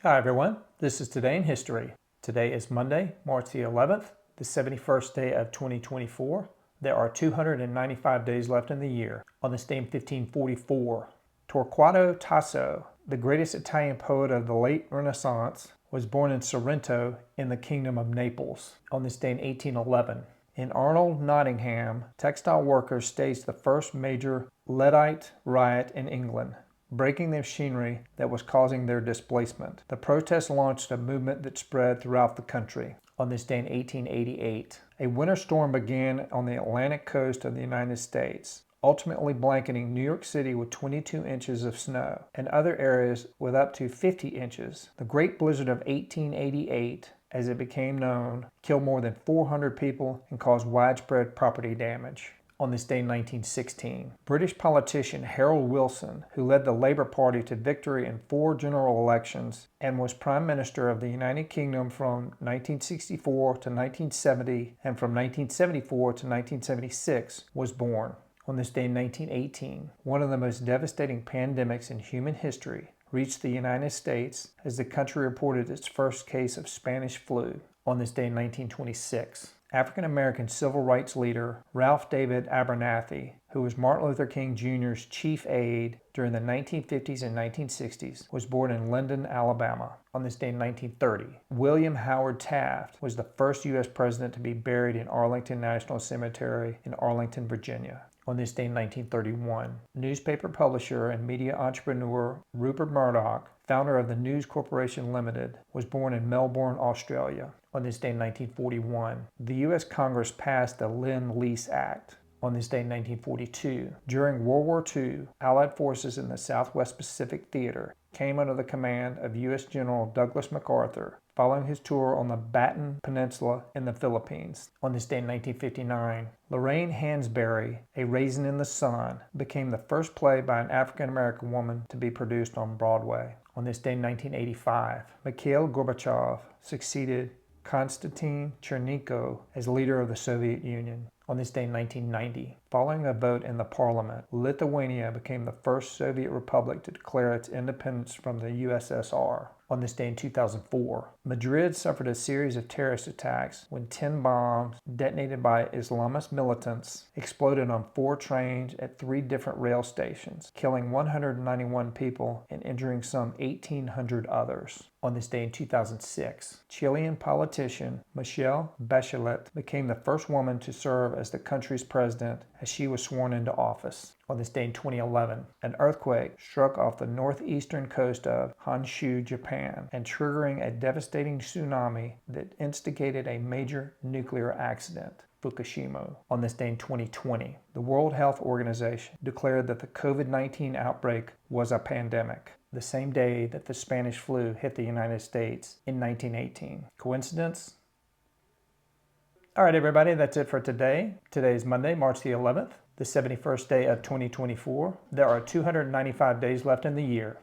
Hi everyone, this is Today in History. Today is Monday, March the 11th, the 71st day of 2024. There are 295 days left in the year. On this day in 1544, Torquato Tasso, the greatest Italian poet of the late Renaissance, was born in Sorrento in the Kingdom of Naples. On this day in 1811, in Arnold, Nottingham, textile workers staged the first major Luddite riot in England, breaking the machinery that was causing their displacement. The protest launched a movement that spread throughout the country. On this day in 1888, a winter storm began on the Atlantic coast of the United States, ultimately blanketing New York City with 22 inches of snow and other areas with up to 50 inches. The Great Blizzard of 1888, as it became known, killed more than 400 people and caused widespread property damage. On this day in 1916, British politician Harold Wilson, who led the Labour Party to victory in 4 general elections and was Prime Minister of the United Kingdom from 1964 to 1970 and from 1974 to 1976, was born. On this day in 1918, one of the most devastating pandemics in human history reached the United States as the country reported its first case of Spanish flu. On this day in 1926, African-American civil rights leader Ralph David Abernathy, who was Martin Luther King Jr.'s chief aide during the 1950s and 1960s, was born in Linden, Alabama. On this day in 1930, William Howard Taft was the first U.S. president to be buried in Arlington National Cemetery in Arlington, Virginia. On this day in 1931, newspaper publisher and media entrepreneur Rupert Murdoch, founder of the News Corporation Limited, was born in Melbourne, Australia. On this day in 1941, the U.S. Congress passed the Lend-Lease Act. On this day in 1942, during World War II, Allied forces in the Southwest Pacific Theater came under the command of U.S. General Douglas MacArthur, following his tour on the Baton Peninsula in the Philippines. On this day in 1959, Lorraine Hansberry, A Raisin in the Sun, became the first play by an African-American woman to be produced on Broadway. On this day in 1985, Mikhail Gorbachev succeeded Konstantin Chernenko as leader of the Soviet Union. On this day in 1990, following a vote in the parliament, Lithuania became the first Soviet republic to declare its independence from the USSR. On this day in 2004, Madrid suffered a series of terrorist attacks when 10 bombs detonated by Islamist militants exploded on 4 trains at 3 different rail stations, killing 191 people and injuring some 1,800 others. On this day in 2006, Chilean politician Mikhail Bachelet became the first woman to serve as the country's president as she was sworn into office. On this day in 2011, an earthquake struck off the northeastern coast of Honshu, Japan, and triggering a devastating tsunami that instigated a major nuclear accident, Fukushima. On this day in 2020, the World Health Organization declared that the COVID-19 outbreak was a pandemic, the same day that the Spanish flu hit the United States in 1918. Coincidence? All right, everybody, that's it for today. Today is Monday, March the 11th, the 71st day of 2024. There are 295 days left in the year.